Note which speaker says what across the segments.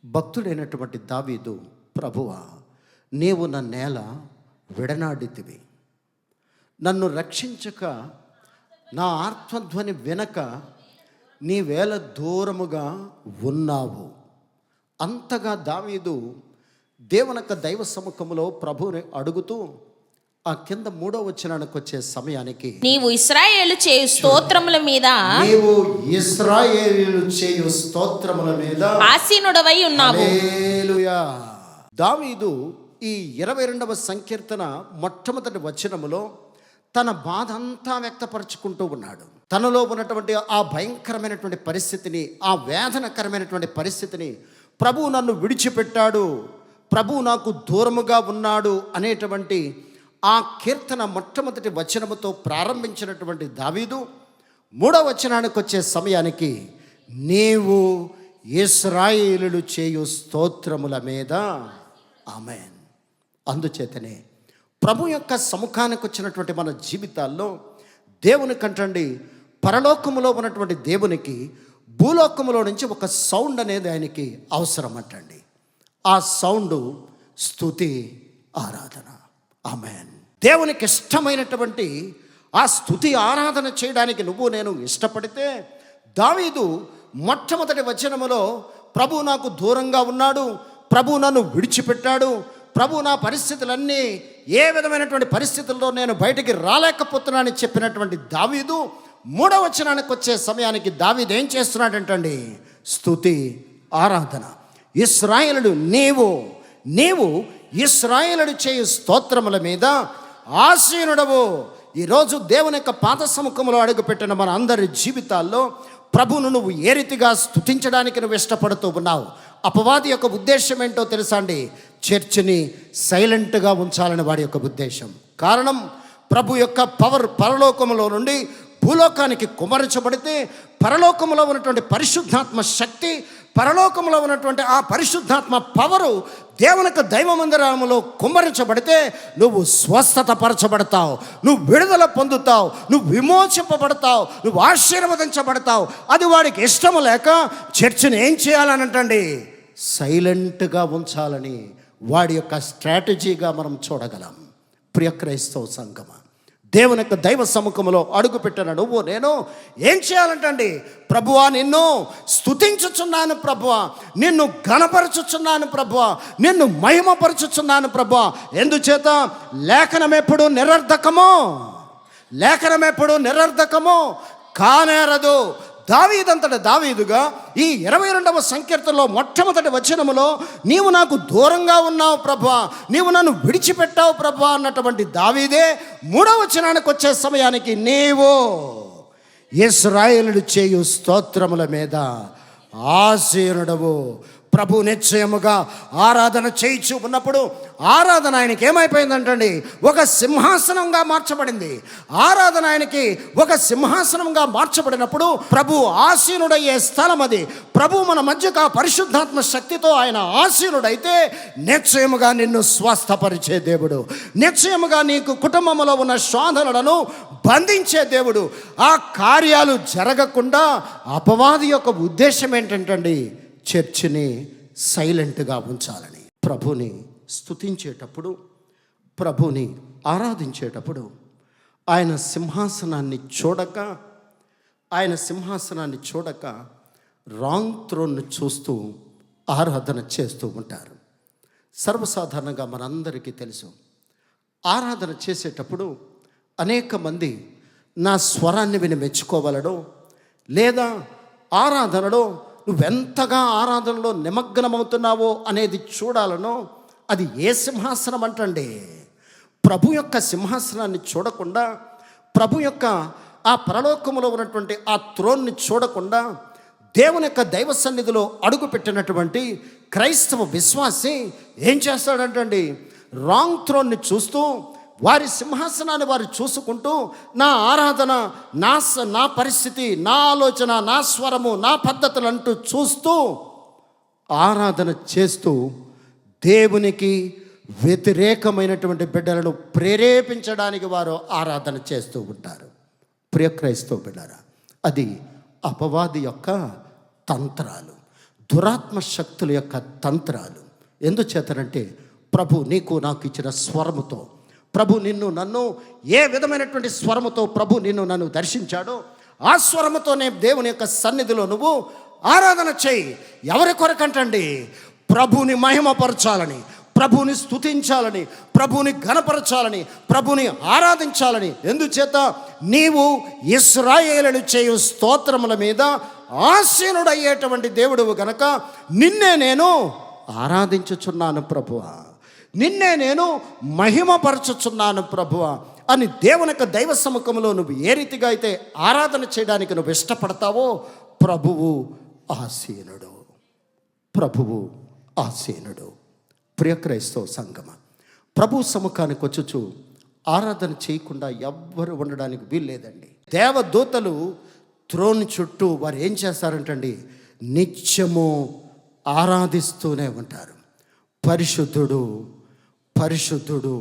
Speaker 1: భక్తుడైనటువంటి దావీదు, ప్రభువా, నీవు నన్నేల విడనాడితివి, నన్ను రక్షించక నా ఆర్తధ్వని వినక నీవేళ దూరముగా ఉన్నావు. అంతగా దావీదు దేవునొక్క దైవ సముఖములో ప్రభువుని అడుగుతూ ఆ కింద 3వ వచనానికి వచ్చే సమయానికి,
Speaker 2: నీవు ఇశ్రాయేలు చేయు స్తోత్రముల మీద ఆసీనుడవై ఉన్నావు.
Speaker 1: హల్లెలూయా. దావీదు ఈ 22వ సంకీర్తన మొట్టమొదటి వచనములో తన బాధ అంతా వ్యక్తపరుచుకుంటూ ఉన్నాడు. తనలో ఉన్నటువంటి ఆ భయంకరమైనటువంటి పరిస్థితిని, ఆ వేదనకరమైనటువంటి పరిస్థితిని, ప్రభువు నన్ను విడిచిపెట్టాడు, ప్రభువు నాకు దూరముగా ఉన్నాడు అనేటువంటి ఆ కీర్తన మొట్టమొదటి వచనముతో ప్రారంభించినటువంటి దావీదు 3వ వచనానికి వచ్చే సమయానికి, నీవు ఇశ్రాయేలులు చేయు స్తోత్రముల మీద ఆమేన్. అందుచేతనే ప్రభు యొక్క సముఖానికి వచ్చినటువంటి మన జీవితాల్లో దేవుని కంటండి, పరలోకములో ఉన్నటువంటి దేవునికి భూలోకములో నుంచి ఒక సౌండ్ అనేది ఆయనకి అవసరం అంటండి. ఆ సౌండు స్తుతి, ఆరాధన. ఆమేన్. దేవునికి ఇష్టమైనటువంటి ఆ స్తుతి ఆరాధన చేయడానికి నువ్వు నేను ఇష్టపడితే, దావీదు మొట్టమొదటి వచనములో ప్రభు నాకు దూరంగా ఉన్నాడు, ప్రభు నన్ను విడిచిపెట్టాడు, ప్రభు నా పరిస్థితులన్నీ, ఏ విధమైనటువంటి పరిస్థితుల్లో నేను బయటికి రాలేకపోతున్నానని చెప్పినటువంటి దావీదు 3వ వచనానికి వచ్చే సమయానికి దావీదు ఏం చేస్తున్నాడంటండి? స్తుతి, ఆరాధన. ఇశ్రాయేలుడు, నీవు ఇశ్రాయేలుడు చేయు స్తోత్రముల మీద ఆసీనుడవు. ఈరోజు దేవుని యొక్క పాద సముఖంలో అడుగుపెట్టిన మన అందరి జీవితాల్లో ప్రభువును నువ్వు ఏ రీతిగా స్తుతించడానికి నువ్వు ఇష్టపడుతూ ఉన్నావు? అపవాది యొక్క ఉద్దేశం ఏంటో తెలుసా అండి? చర్చిని సైలెంట్గా ఉంచాలని వాడి యొక్క ఉద్దేశం. కారణం, ప్రభు యొక్క పవర్ పరలోకములో నుండి భూలోకానికి కుమరించబడితే, పరలోకములో ఉన్నటువంటి పరిశుద్ధాత్మ శక్తి, పరలోకంలో ఉన్నటువంటి ఆ పరిశుద్ధాత్మ పవరు దేవునికి దైవ మందిరములో కుమ్మరించబడితే నువ్వు స్వస్థత పరచబడతావు, నువ్వు విడుదల పొందుతావు, నువ్వు విమోచింపబడతావు, నువ్వు ఆశీర్వదించబడతావు. అది వాడికి ఇష్టము లేక చర్చిని ఏం చేయాలనంటండి? సైలెంట్గా ఉంచాలని వాడి యొక్క స్ట్రాటజీగా మనం చూడగలం. ప్రియ క్రైస్తవ సంఘమా, దేవుని యొక్క దైవ సముఖంలో అడుగుపెట్టిన నువ్వు నేను ఏం చేయాలంటండి? ప్రభువా, నిన్ను స్తుతించుచున్నాను ప్రభువా, నిన్ను ఘనపరచుచున్నాను ప్రభువా, నిన్ను మహిమపరచుచున్నాను ప్రభువా. ఎందుచేత? లేఖనమెప్పుడు నిరర్ధకమో కానేరదు. దావీదంతట దావీదుగా ఈ 22వ సంకీర్తనలో మొట్టమొదటి వచనములో, నీవు నాకు దూరంగా ఉన్నావు ప్రభువా, నీవు నన్ను విడిచిపెట్టావు ప్రభువా అన్నటువంటి దావీదే 3వ వచనానికి వచ్చే సమయానికి, నీవు ఇశ్రాయేలుడు చేయు స్తోత్రముల మీద ఆసీనుడవు. ప్రభు నిశ్చయముగా ఆరాధన చేయించు ఉన్నప్పుడు ఆరాధన ఆయనకి ఏమైపోయిందంటండి? ఒక సింహాసనంగా మార్చబడింది. ఆరాధన ఆయనకి ఒక సింహాసనంగా మార్చబడినప్పుడు ప్రభు ఆసీనుడయ్యే స్థలం అది. ప్రభు మన మధ్యగా పరిశుద్ధాత్మ శక్తితో ఆయన ఆసీనుడైతే నిశ్చయముగా నిన్ను స్వస్థపరిచే దేవుడు, నిశ్చయముగా నీకు కుటుంబంలో ఉన్న శోధనలను బంధించే దేవుడు. ఆ కార్యాలు జరగకుండా అపవాది యొక్క ఉద్దేశం ఏంటంటండి? చర్చిని సైలెంట్గా ఉంచాలని. ప్రభుని స్తుతించేటప్పుడు, ప్రభుని ఆరాధించేటప్పుడు ఆయన సింహాసనాన్ని చూడక రాంగ్ థ్రోన్ను చూస్తూ ఆరాధన చేస్తూ ఉంటారు. సర్వసాధారణంగా మనందరికీ తెలుసు, ఆరాధన చేసేటప్పుడు అనేక మంది నా స్వరాన్ని విని మెచ్చుకోవాలనో, లేదా ఆరాధనలో నువ్వెంతగా ఆరాధనలో నిమగ్నమవుతున్నావో అనేది చూడాలనో, అది ఏ సింహాసనం అంటండి? ప్రభు యొక్క సింహాసనాన్ని చూడకుండా, ప్రభు యొక్క ఆ పరలోకములో ఉన్నటువంటి ఆ త్రోన్ని చూడకుండా, దేవుని యొక్క దైవ సన్నిధిలో అడుగుపెట్టినటువంటి క్రైస్తవ విశ్వాసి ఏం చేస్తాడంటండి? రాంగ్ త్రోన్ని చూస్తూ, వారి సింహాసనాన్ని వారు చూసుకుంటూ, నా ఆరాధన, నా పరిస్థితి, నా ఆలోచన, నా స్వరము, నా పద్ధతులు అంటూ చూస్తూ ఆరాధన చేస్తూ దేవునికి వ్యతిరేకమైనటువంటి బిడ్డలను ప్రేరేపించడానికి వారు ఆరాధన చేస్తూ ఉంటారు. ప్రియ క్రైస్తవ బిడ్డలారా, అది అపవాది యొక్క తంత్రాలు. దురాత్మ శక్తుల యొక్క తంత్రాలు. ఎందుచేతనంటే ప్రభు నీకు నాకు ఇచ్చిన స్వరముతో, ప్రభు నిన్ను నన్ను ఏ విధమైనటువంటి స్వరముతో ప్రభు నిన్ను నన్ను దర్శించాడో ఆ స్వరముతోనే దేవుని యొక్క సన్నిధిలో నువ్వు ఆరాధన చేయి. ఎవరి కొరకంటండి? ప్రభుని మహిమపరచాలని, ప్రభుని స్తుతించాలని, ప్రభుని ఘనపరచాలని, ప్రభుని ఆరాధించాలని. ఎందుచేత నీవు ఇశ్రాయేలును చేయు స్తోత్రముల మీద ఆసీనుడయ్యేటువంటి దేవుడువు గనక నిన్నే నేను ఆరాధించుచున్నాను ప్రభువా, నిన్నే నేను మహిమపరచుచున్నాను ప్రభువా అని దేవుని యొక్క దైవ సముఖంలో నువ్వు ఏ రీతిగా అయితే ఆరాధన చేయడానికి నువ్వు ఇష్టపడతావో ప్రభువు ఆసీనుడు, ప్రభువు ఆసీనుడు. ప్రియ క్రైస్తవ సంగమ, ప్రభు సముఖానికి వచ్చుచు ఆరాధన చేయకుండా ఎవ్వరు ఉండడానికి వీల్లేదండి. దేవదూతలు త్రోన్ చుట్టూ వారు ఏం చేస్తారంటండి? నిత్యము ఆరాధిస్తూనే ఉంటారు. పరిశుద్ధుడు పరిశుద్ధుడు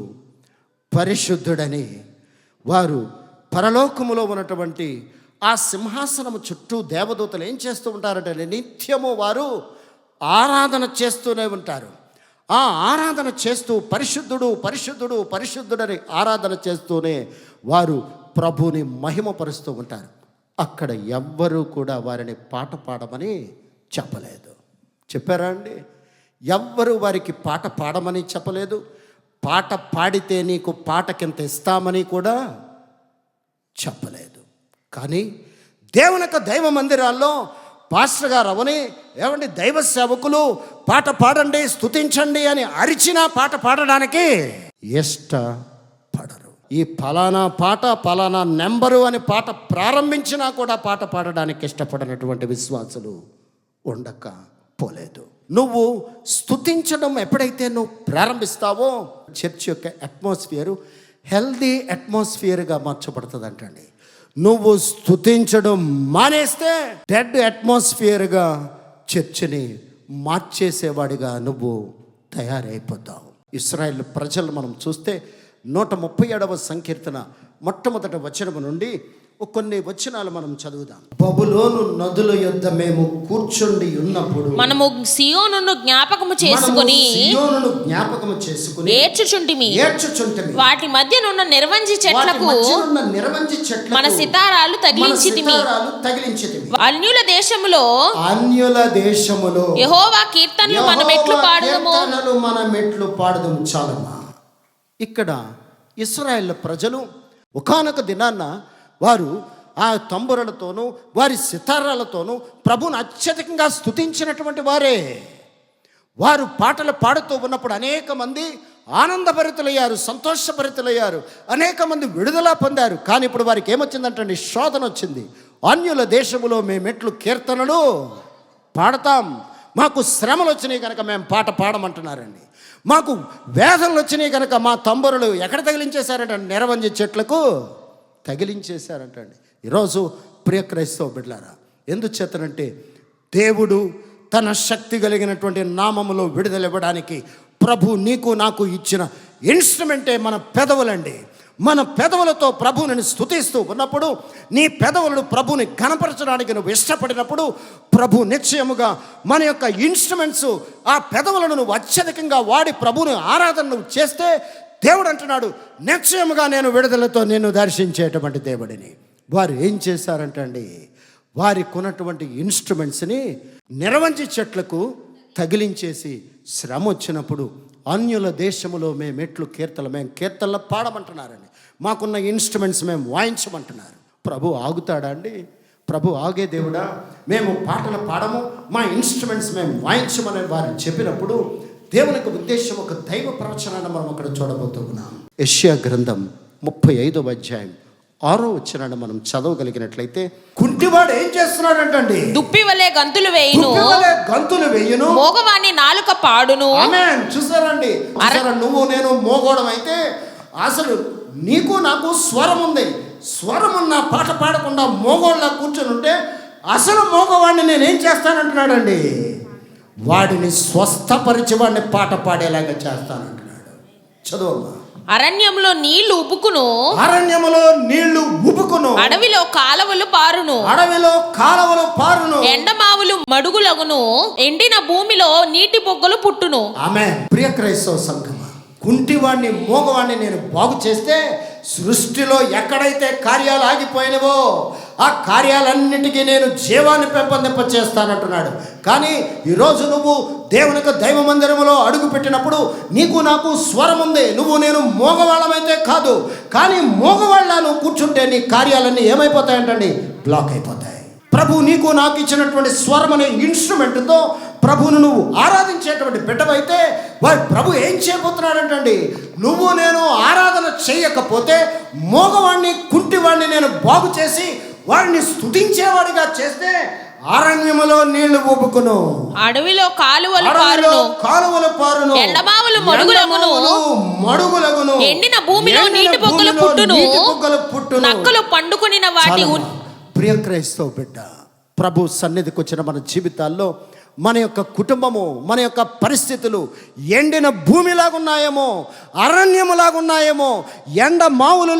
Speaker 1: పరిశుద్ధుడని వారు పరలోకములో ఉన్నటువంటి ఆ సింహాసనము చుట్టూ దేవదూతలు ఏం చేస్తూ ఉంటారంటే నిత్యము వారు ఆరాధన చేస్తూనే ఉంటారు. ఆ ఆరాధన చేస్తూ పరిశుద్ధుడు పరిశుద్ధుడు పరిశుద్ధుడని ఆరాధన చేస్తూనే వారు ప్రభుని మహిమపరుస్తూ ఉంటారు. అక్కడ ఎవ్వరూ కూడా వారిని పాట పాడమని చెప్పలేదు. చెప్పారా అండి? ఎవ్వరూ వారికి పాట పాడమని చెప్పలేదు. పాట పాడితే నీకు పాటకింత ఇస్తామని కూడా చెప్పలేదు. కానీ దేవుని యొక్క దైవ మందిరాల్లో పాస్టర్ గారు అవని ఏమండి దైవ సేవకులు పాట పాడండి స్తుతించండి అని అరిచినా పాట పాడడానికి ఇష్టపడరు. ఈ ఫలానా పాట ఫలానా నెంబరు అని పాట ప్రారంభించినా కూడా పాట పాడడానికి ఇష్టపడినటువంటి విశ్వాసులు ఉండకపోలేదు. నువ్వు స్తుతించడం ఎప్పుడైతే నువ్వు ప్రారంభిస్తావో చర్చ్ యొక్క అట్మాస్ఫియరు హెల్దీ అట్మాస్ఫియర్గా మార్చబడుతుంది అంటండి. నువ్వు స్తుతించడం మానేస్తే డెడ్ అట్మాస్ఫియర్గా చర్చిని మార్చేసేవాడిగా నువ్వు తయారైపోతావు. ఇశ్రాయేల్ ప్రజలు మనం చూస్తే 137వ సంకీర్తన మొట్టమొదటి వచనము నుండి కొన్ని వచనాలు మనం చదువుదాం. బబులోను నదుల యొద్ద మేము కూర్చుండి ఉన్నప్పుడు
Speaker 2: మనము సియోనును జ్ఞాపకము చేసుకుని ఏడ్చుచుంటిమి. వాటి మధ్యనున్న నిర్వంజి చెట్లకు మన సితారాలు తగిలించితిమి. అన్యుల దేశములో యెహోవా కీర్తనలు మన మెట్లు పాడుదము.
Speaker 1: చాలమ్మా. ఇక్కడ ఇశ్రాయేల్ ప్రజలు ఒకానొక దినాన్న వారు ఆ తంబురలతోనూ వారి సితారాలతోనూ ప్రభువును అత్యధికంగా స్తుతించినటువంటి వారే. వారు పాటలు పాడుతూ ఉన్నప్పుడు అనేక మంది ఆనందభరితులయ్యారు, సంతోషభరితులయ్యారు, అనేక మంది విడుదల పొందారు. కానీ ఇప్పుడు వారికి ఏమొచ్చిందంటే శోధన వచ్చింది. అన్యుల దేశములో మేమెట్లు కీర్తనలు పాడతాం. మాకు శ్రమలు వచ్చినాయి కనుక మేము పాట పాడమంటున్నారండి. మాకు వేదనలు వచ్చినాయి కనుక మా తంబురలు ఎక్కడ తగిలించేశారంటే నిరవంజి చెట్లకు తగిలించేశారంటండి. ఈరోజు ప్రియ క్రైస్తవ బిడ్డలారా, ఎందుచేతనంటే దేవుడు తన శక్తి కలిగినటువంటి నామములో విడుదల ఇవ్వడానికి ప్రభు నీకు నాకు ఇచ్చిన ఇన్స్ట్రుమెంటే మన పెదవులండి. మన పెదవులతో ప్రభువుని స్తుతిస్తూ ఉన్నప్పుడు, నీ పెదవులను ప్రభుని ఘనపరచడానికి నువ్వు ఇష్టపడినప్పుడు ప్రభు నిశ్చయముగా మన యొక్క ఇన్స్ట్రుమెంట్స్ ఆ పెదవులను నువ్వు అత్యధికంగా వాడి ప్రభుని ఆరాధన నువ్వు చేస్తే దేవుడు అంటున్నాడు నిశ్చయముగా నేను విడుదలతో నిన్ను దర్శించేటువంటి దేవుడిని. వారు ఏం చేశారంటండి? వారికి ఉన్నటువంటి ఇన్స్ట్రుమెంట్స్ని నిరవంజి చెట్లకు తగిలించేసి శ్రమ వచ్చినప్పుడు అన్యుల దేశములో మేము కీర్తనలు పాడమంటున్నారండి. మాకున్న ఇన్స్ట్రుమెంట్స్ మేము వాయించమంటున్నారు. ప్రభు ఆగుతాడా అండి? ప్రభు ఆగే దేవుడా? మేము పాటలు పాడము, మా ఇన్స్ట్రుమెంట్స్ మేము వాయించమని వారు చెప్పినప్పుడు దేవునికి ఉద్దేశం ఒక దైవ ప్రవచనాన్ని మనం అక్కడ చూడబోతున్నాం. యెషయా గ్రంథం 35వ అధ్యాయం 6వ వచనాన్ని మనం చదవగలిగినట్లయితే, కుంటివాడు ఏం చేస్తున్నాడంటండి?
Speaker 2: దుప్పి వలె గంతులు వేయును, మోగవాని నాలుక పాడును.
Speaker 1: ఆమేన్. చూసారండి, నువ్వు నేను మోగోడం అయితే అసలు నీకు నాకు స్వరం ఉంది. స్వరం ఉన్న పాట పాడకుండా మోగోళ్ళ కూర్చొని ఉంటే అసలు మోగవాడిని నేనేం చేస్తానంటున్నాడండి? వాడిని స్వస్థపరిచి వాడిని పాట పాడేలాగా చేస్తానంటున్నాడు. చదువమ్మా.
Speaker 2: అరణ్యంలో నీళ్లు ఉబుకును,
Speaker 1: అరణ్యములో నీళ్లు ఉబుకును,
Speaker 2: అడవిలో కాలవలు పారును,
Speaker 1: అడవిలో కాలవలు పారును,
Speaker 2: ఎండమావులు మడుగులగును, ఎండిన భూమిలో నీటి బొగ్గలు పుట్టును.
Speaker 1: ఆమేన్. ప్రియ క్రైస్తవ సంఘమా, కుంటివాణ్ణి మోగవాణ్ణి నేను బాగు చేస్తే సృష్టిలో ఎక్కడైతే కార్యాలు ఆగిపోయినవో ఆ కార్యాలన్నిటికీ నేను జీవాన్ని పెంపొందింప చేస్తానంటున్నాడు. కానీ ఈరోజు నువ్వు దేవునికి దైవ మందిరములో అడుగు పెట్టినప్పుడు నీకు నాకు స్వరం ఉంది. నువ్వు నేను మోగవాళ్ళమైతే కాదు, కానీ మోగవాళ్ళను కూర్చుంటే నీ కార్యాలన్నీ ఏమైపోతాయంటండి? బ్లాక్ అయిపోతాయి. ప్రభు నీకు నాకు ఇచ్చినటువంటి స్వరం అనే ఇన్స్ట్రుమెంట్తో ప్రభువును నువ్వు ఆరాధించేటువంటి బిడ్డవైతే వాడు ప్రభు ఏం చేయబోతున్నాడంటండి? నువ్వు నేను ఆరాధన చేయకపోతే మోగవాడిని కుంటివాడిని నేను బాగు చేసి వాడిని స్తుతించేవాడిగా చేస్తే అరణ్యములో నీళ్లు ఊపుకును,
Speaker 2: అడవిలో కాలువలు పారును, ఎండమావులు మడుగులగును, ఎండిన భూమిలో నీటి బొగ్గలు పుట్టును, నక్కలు పండుకొనిన వాటి.
Speaker 1: ప్రియ క్రైస్తవ బిడ్డ, ప్రభు సన్నిధికి వచ్చిన మన జీవితాల్లో మన యొక్క కుటుంబము, మన యొక్క పరిస్థితులు ఎండిన భూమిలాగున్నాయేమో, అరణ్యములాగున్నాయేమో, ఎండ మావులు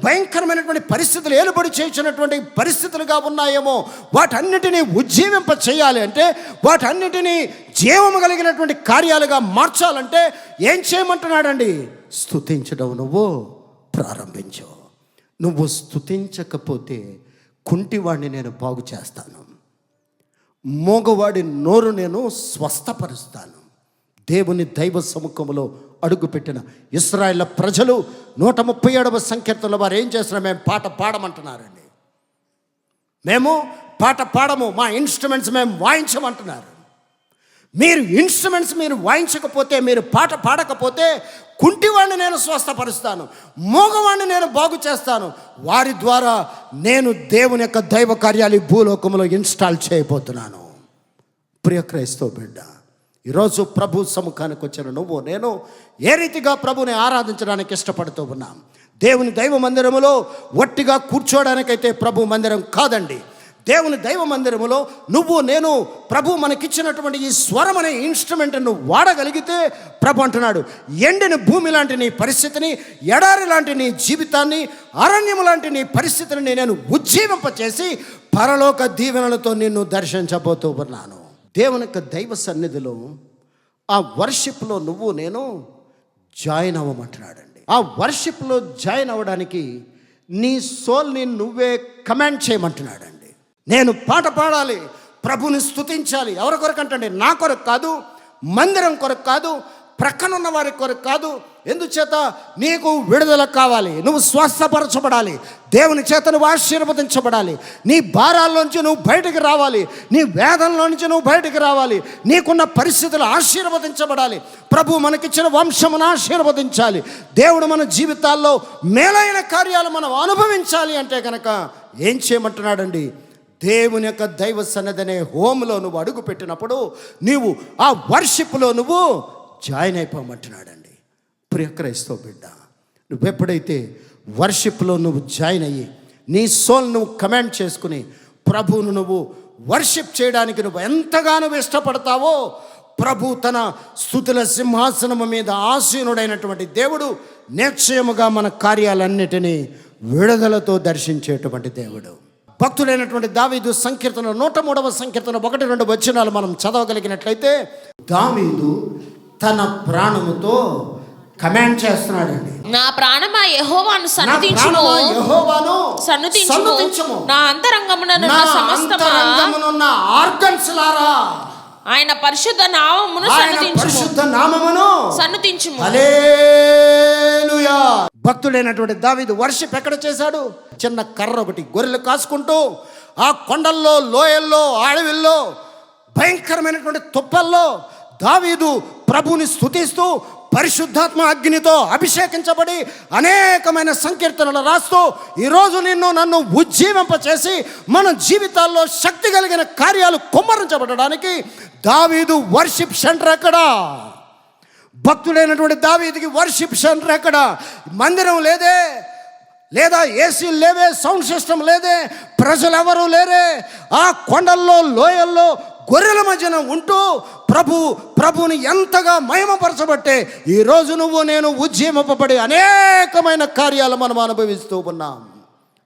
Speaker 1: భయంకరమైనటువంటి పరిస్థితులు ఏలుబడి చేయించినటువంటి పరిస్థితులుగా ఉన్నాయేమో, వాటన్నిటినీ ఉజ్జీవింప చేయాలి అంటే, వాటన్నిటినీ జీవము కలిగినటువంటి కార్యాలుగా మార్చాలంటే ఏం చేయమంటున్నాడండి? స్తుతించడం నువ్వు ప్రారంభించు. నువ్వు స్తుతించకపోతే కుంటివాడిని నేను బాగు చేస్తాను, మోగవాడి నోరు నేను స్వస్థపరుస్తాను. దేవుని దైవ సముఖంలో అడుగుపెట్టిన ఇశ్రాయేలు ప్రజలు 137వ సంకీర్తనలో వారు ఏం చేస్తున్నారు? మేము పాట పాడమంటున్నారండి. మేము పాట పాడము, మా ఇన్స్ట్రుమెంట్స్ మేము వాయించమంటున్నారు. మీరు ఇన్స్ట్రుమెంట్స్ మీరు వాయించకపోతే, మీరు పాట పాడకపోతే కుంటివాడిని నేను స్వస్థపరుస్తాను, మోగవాడిని నేను బాగు చేస్తాను. వారి ద్వారా నేను దేవుని యొక్క దైవ కార్యాలు భూలోకంలో ఇన్స్టాల్ చేయబోతున్నాను. ప్రియ క్రైస్తవ బిడ్డ, ఈరోజు ప్రభు సముఖానికి వచ్చిన నువ్వు నేను ఏ రీతిగా ప్రభుని ఆరాధించడానికి ఇష్టపడుతూ ఉన్నాం? దేవుని దైవ మందిరములో ఒట్టిగా కూర్చోడానికైతే ప్రభు మందిరం కాదండి. దేవుని దైవ మందిరములో నువ్వు నేను ప్రభు మనకిచ్చినటువంటి ఈ స్వరం అనే ఇన్స్ట్రుమెంట్ను వాడగలిగితే ప్రభు అంటున్నాడు, ఎండిన భూమి లాంటి నీ పరిస్థితిని, ఎడారి లాంటి నీ జీవితాన్ని, అరణ్యం లాంటి నీ పరిస్థితిని నేను ఉజ్జీవింపచేసి పరలోక దీవెనలతో నిన్ను దర్శించబోతూ ఉన్నాను. దేవుని యొక్క దైవ సన్నిధిలో ఆ వర్షిప్లో నువ్వు నేను జాయిన్ అవ్వమంటున్నాడండి. ఆ వర్షిప్లో జాయిన్ అవ్వడానికి నీ సోల్ని నువ్వే కమాండ్ చేయమంటున్నాడండి. నేను పాట పాడాలి, ప్రభుని స్తుతించాలి. ఎవరి కొరకు అంటే నా కొరకు కాదు, మందిరం కొరకు కాదు, ప్రక్కనున్న వారి కొరకు కాదు. ఎందుచేత నీకు విడుదల కావాలి, నువ్వు స్వస్థపరచబడాలి, దేవుని చేత నువ్వు ఆశీర్వదించబడాలి, నీ భారాల్లోంచి నువ్వు బయటికి రావాలి, నీ వేదనలో నుంచి నువ్వు బయటికి రావాలి, నీకున్న పరిస్థితులు ఆశీర్వదించబడాలి, ప్రభు మనకిచ్చిన వంశమును ఆశీర్వదించాలి, దేవుడు మన జీవితాల్లో మేలైన కార్యాలు మనం అనుభవించాలి అంటే కనుక ఏం చేయమంటున్నాడండి? దేవుని యొక్క దైవ సన్నిధి హోమ్లో నువ్వు అడుగు పెట్టినప్పుడు నీవు ఆ వర్షిప్లో నువ్వు జాయిన్ అయిపోమంటున్నాడండి. ప్రియ క్రైస్తవ బిడ్డ, నువ్వెప్పుడైతే వర్షిప్లో నువ్వు జాయిన్ అయ్యి నీ సోల్ నువ్వు కమాండ్ చేసుకుని ప్రభువును నువ్వు వర్షిప్ చేయడానికి నువ్వు ఎంతగానో ఇష్టపడతావో, ప్రభు తన స్తుతుల సింహాసనము మీద ఆసీనుడైనటువంటి దేవుడు నిశ్చయముగా మన కార్యాలన్నిటినీ విడుదలతో దర్శించేటువంటి దేవుడు. భక్తుడైనటువంటి దావీదు సంకీర్తన 103వ సంకీర్తన 1-2 వచనాలు మనం చదవగలిగినట్లయితే, దావీదు తన ప్రాణముతో కమాండ్ చేస్తున్నాడండి.
Speaker 2: నా ప్రాణమా యెహోవాను సన్నుతించుము, సన్నుతించుము, నా అంతరంగమున సమస్తమున ఆర్గన్స్ లారా ఆయన పరిశుద్ధ నామమును సన్నుతించుము.
Speaker 1: హల్లెలూయా. భక్తుడైనటువంటి దావీదు వర్షిప్ ఎక్కడ చేశాడు? చిన్న కర్ర ఒకటి గొర్రెలు కాసుకుంటూ ఆ కొండల్లో, లోయల్లో, అడవిల్లో, భయంకరమైనటువంటి తుప్పల్లో దావీదు ప్రభుని స్తుతిస్తూ పరిశుద్ధాత్మ అగ్నితో అభిషేకించబడి అనేకమైన సంకీర్తనలు రాస్తూ ఈరోజు నన్ను ఉజ్జీవింపచేసి మన జీవితాల్లో శక్తి కలిగిన కార్యాలు కుమ్మరించబడడానికి దావీదు వర్షిప్ సెంటర్ ఎక్కడ? భక్తుడైనటువంటి దావీదుకి వర్షిప్ సెంటర్ ఎక్కడ? మందిరం లేదే, లేదా ఏసీలు లేవే, సౌండ్ సిస్టమ్ లేదే, ప్రజలు ఎవరు లేరే. ఆ కొండల్లో, లోయల్లో గొర్రెల మధ్యన ఉంటూ ప్రభువుని ఎంతగా మహిమపరచబట్టే ఈరోజు నువ్వు నేను ఉజ్జీవింపబడి అనేకమైన కార్యాలు మనం అనుభవిస్తూ ఉన్నాం.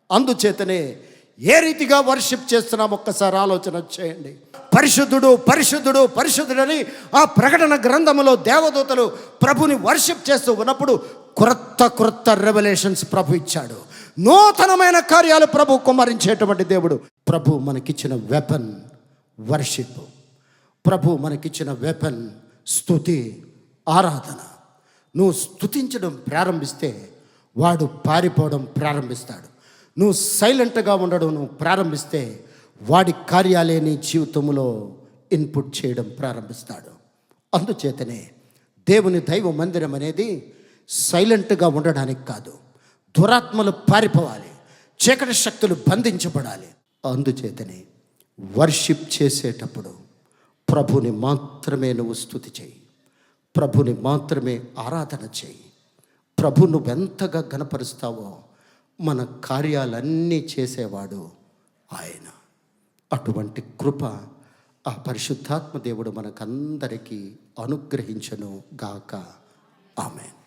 Speaker 1: అందుచేతనే ఏ రీతిగా వర్షిప్ చేస్తున్నాం ఒక్కసారి ఆలోచన చేయండి. పరిశుద్ధుడు పరిశుద్ధుడు పరిశుద్ధుడని ఆ ప్రకటన గ్రంథములో దేవదూతలు ప్రభుని వర్షిప్ చేస్తూ ఉన్నప్పుడు క్రొత్త రెవల్యూషన్స్ ప్రభు ఇచ్చాడు. నూతనమైన కార్యాలు ప్రభు కుమ్మరించేటువంటి దేవుడు. ప్రభు మనకిచ్చిన వెపన్ వర్షిప్. ప్రభు మనకిచ్చిన వెపన్ స్తుతి, ఆరాధన. నువ్వు స్తుతించడం ప్రారంభిస్తే వాడు పారిపోవడం ప్రారంభిస్తాడు. నువ్వు సైలెంట్గా ఉండడం నువ్వు ప్రారంభిస్తే వాడి కార్యాలే నీ జీవితంలో ఇన్పుట్ చేయడం ప్రారంభిస్తాడు. అందుచేతనే దేవుని దైవ మందిరం అనేది సైలెంట్గా ఉండడానికి కాదు, దురాత్మలు పారిపోవాలి, చీకటి శక్తులు బంధించబడాలి. అందుచేతనే వర్షిప్ చేసేటప్పుడు ప్రభుని మాత్రమే నువ్వు స్తుతి చేయి, ప్రభుని మాత్రమే ఆరాధన చేయి. ప్రభు నువ్వెంతగా గణపరుస్తావో మన కార్యాలన్నీ చేసేవాడు ఆయన. అటువంటి కృప ఆ పరిశుద్ధాత్మ దేవుడు మనకందరికీ అనుగ్రహించును గాక. ఆమేన్.